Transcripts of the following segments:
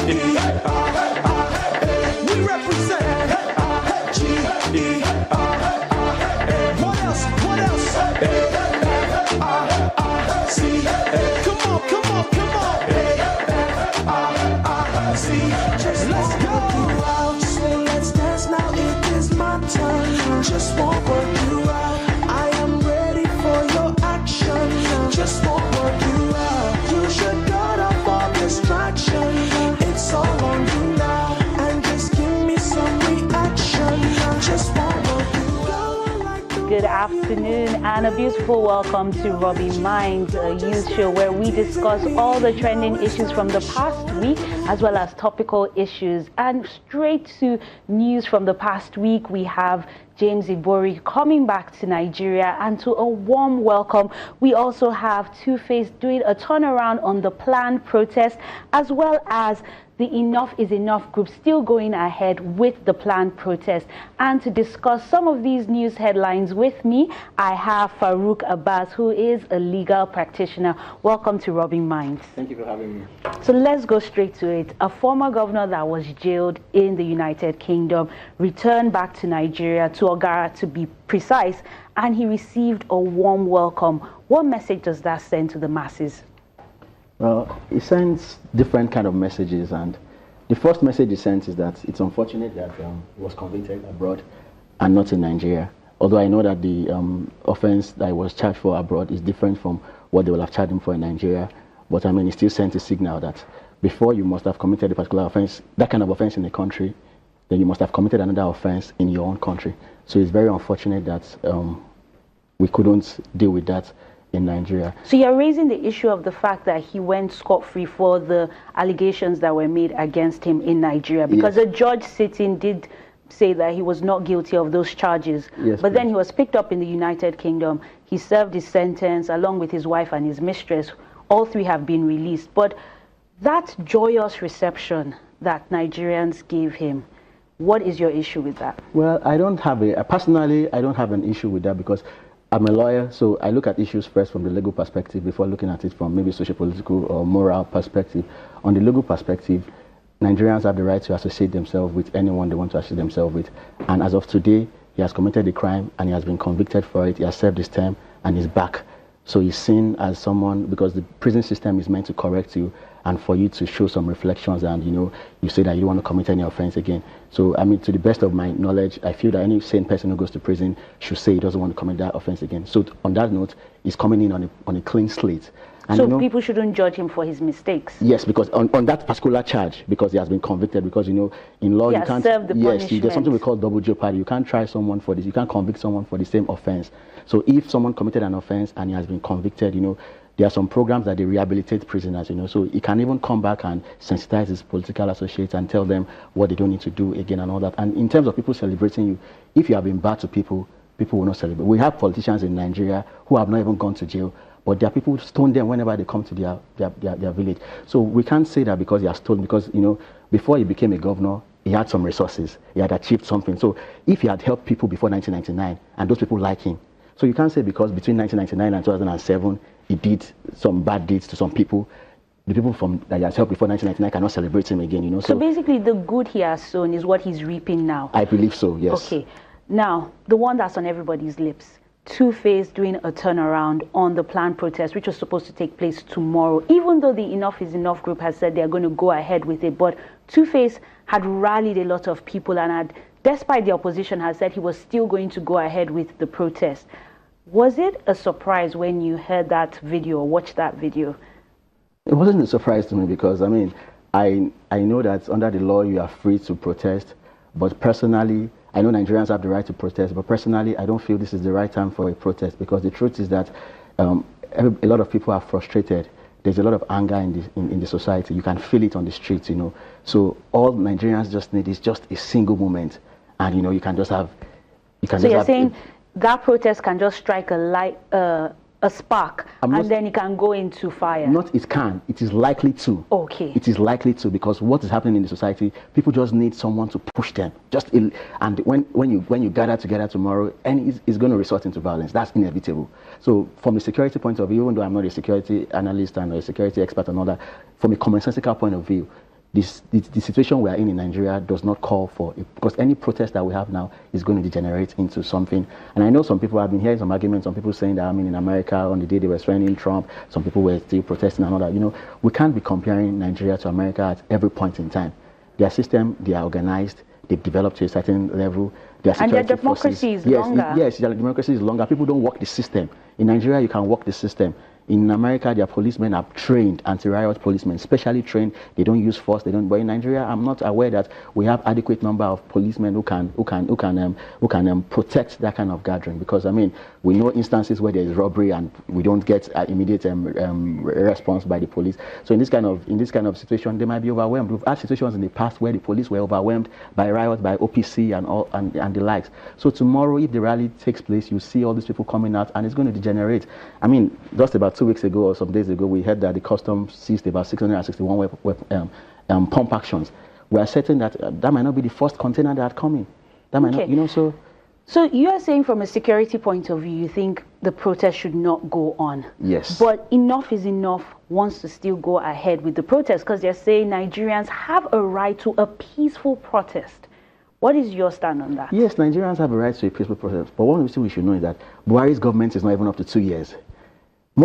We represent G-E-R-R-A. What else? What else? A-R-R-C. Come on, come on, come on. A-R-R-C. Just let's go. So let's dance now. It is my turn. Just won't work you out. I am ready for your action. Just won't work you out. You should cut off all distraction. It's all on you now. And just give me some reaction. Just won't work you out. Good afternoon and a beautiful welcome to Rubbin Minds, a youth show where we discuss all the trending issues from the past week as well as topical issues. And straight to news from the past week, we have James Ibori coming back to Nigeria, and to a warm welcome, we also have Two-Face doing a turnaround on the planned protest, as well as the Enough is Enough group still going ahead with the planned protest. And to discuss some of these news headlines with me, I have Farouk Abbas, who is a legal practitioner. Welcome to Rubbin Minds. Thank you for having me. So let's go straight to it. A former governor that was jailed in the United Kingdom returned back to Nigeria, to Ogara to be precise, and he received a warm welcome. What message does that send to the masses? Well, it sends different kind of messages, and the first message it sends is that it's unfortunate that he was convicted abroad and not in Nigeria. Although I know that the offense that he was charged for abroad is different from what they will have charged him for in Nigeria, but I mean, it still sends a signal that before you must have committed a particular offense, that kind of offense in a country, then you must have committed another offense in your own country. So it's very unfortunate that we couldn't deal with that in Nigeria. So you're raising the issue of the fact that he went scot-free for the allegations that were made against him in Nigeria, because Yes. a judge sitting did say that he was not guilty of those charges. Yes, but then please. he was picked up in the United Kingdom. He served his sentence along with his wife and his mistress. All three have been released. But that joyous reception that Nigerians gave him, what is your issue with that? Well, personally, I don't have an issue with that, because I'm a lawyer, so I look at issues first from the legal perspective before looking at it from maybe socio-political or moral perspective. On the legal perspective, Nigerians have the right to associate themselves with anyone they want to associate themselves with. And as of today, he has committed a crime and he has been convicted for it. He has served his term and he's back. So he's seen as someone, because the prison system is meant to correct you and for you to show some reflections, and you say that you don't want to commit any offense again. So I mean, to the best of my knowledge, I feel that any sane person who goes to prison should say he doesn't want to commit that offense again. So on that note, he's coming in on a clean slate. And so people shouldn't judge him for his mistakes? Yes, because on that particular charge, because he has been convicted, because in law you can't, served the punishment. There's something we call double jeopardy. You can't try someone for this, you can't convict someone for the same offense. So if someone committed an offense and he has been convicted, there are some programs that they rehabilitate prisoners, so he can even come back and sensitize his political associates and tell them what they don't need to do again and all that. And in terms of people celebrating you, if you have been bad to people, people will not celebrate. We have politicians in Nigeria who have not even gone to jail, but there are people who stone them whenever they come to their village. So we can't say that because he has stolen, because before he became a governor, he had some resources, he had achieved something. So if he had helped people before 1999 and those people like him, so you can't say because between 1999 and 2007 he did some bad deeds to some people, the people that he has helped before 1999 cannot celebrate him again. So basically the good he has sown is what he's reaping now? I believe so, yes. Okay. Now, the one that's on everybody's lips, Two-Face doing a turnaround on the planned protest, which was supposed to take place tomorrow, even though the Enough is Enough group has said they're going to go ahead with it. But Two-Face had rallied a lot of people and had, despite the opposition, has said he was still going to go ahead with the protest. Was it a surprise when you heard that video or watched that video? It wasn't a surprise to me, because, I mean, I know that under the law you are free to protest, but personally, I know Nigerians have the right to protest, but personally, I don't feel this is the right time for a protest, because the truth is that a lot of people are frustrated. There's a lot of anger in the society. You can feel it on the streets, So all Nigerians just need is just a single moment, and you can just have. So you're saying that protest can just strike a light, a spark, and then it can go into fire? Not it can, it is likely to. Okay. It is likely to, because what is happening in the society, people just need someone to push them. And when you gather together tomorrow, and it's going to resort into violence. That's inevitable. So from a security point of view, even though I'm not a security analyst and a security expert and all that, from a commonsensical point of view, the situation we are in Nigeria does not call for it, because any protest that we have now is going to degenerate into something. And I know some people have been hearing some arguments, some people saying that, I mean, in America, on the day they were swearing Trump, some people were still protesting and all that. You know, we can't be comparing Nigeria to America at every point in time. Their system, they are organized, they've developed to a certain level. And their democracy is longer. Yes, their democracy is longer. People don't work the system. In Nigeria, you can work the system. In America, their policemen are trained, anti-riot policemen, specially trained. They don't use force. They don't. But in Nigeria, I'm not aware that we have adequate number of policemen who can protect that kind of gathering. Because I mean, we know instances where there is robbery and we don't get immediate response by the police. So in this kind of situation, they might be overwhelmed. We've had situations in the past where the police were overwhelmed by riots, by OPC and the likes. So tomorrow, if the rally takes place, you see all these people coming out, and it's going to degenerate. I mean, just about 2 weeks ago or some days ago, we heard that the customs seized about 661 pump actions. We are certain that that might not be the first container that come in. That might not, you know, so. So you are saying from a security point of view, you think the protest should not go on? Yes. But enough is enough wants to still go ahead with the protest, because they're saying Nigerians have a right to a peaceful protest. What is your stand on that? Yes, Nigerians have a right to a peaceful protest. But one thing we should know is that Buhari's government is not even up to 2 years.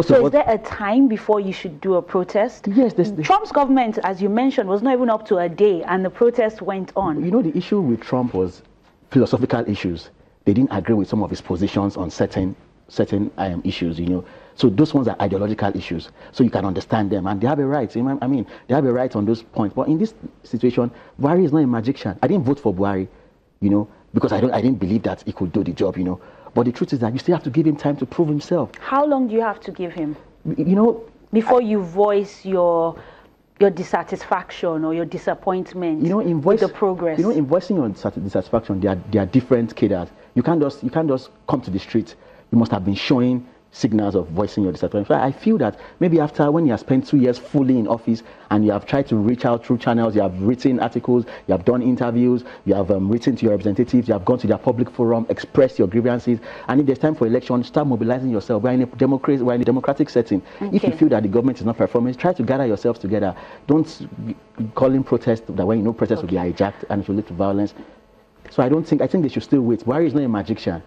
So is there a time before you should do a protest? Yes. Trump's government, as you mentioned, was not even up to a day, and the protest went on. You know, the issue with Trump was philosophical issues. They didn't agree with some of his positions on certain issues, you know. So those ones are ideological issues. So you can understand them, and they have a right. I mean, they have a right on those points. But in this situation, Buhari is not a magician. I didn't vote for Buhari, you know, because I didn't believe that he could do the job, you know. But the truth is that you still have to give him time to prove himself. How long do you have to give him? You know, before you voice your dissatisfaction or your disappointment, you know, with the progress. You know, in voicing your dissatisfaction, there are different cadres. You can't just come to the street. You must have been showing signals of voicing your dissatisfaction. I feel that maybe after, when you have spent 2 years fully in office and you have tried to reach out through channels, you have written articles, you have done interviews, you have written to your representatives, you have gone to their public forum, expressed your grievances, and if there's time for election, start mobilizing yourself. We're in a democratic setting. Okay. If you feel that the government is not performing, try to gather yourselves together. Don't call in protest that when you know protest will be hijacked and it will lead to violence. So I think they should still wait. Buhari is not a magician.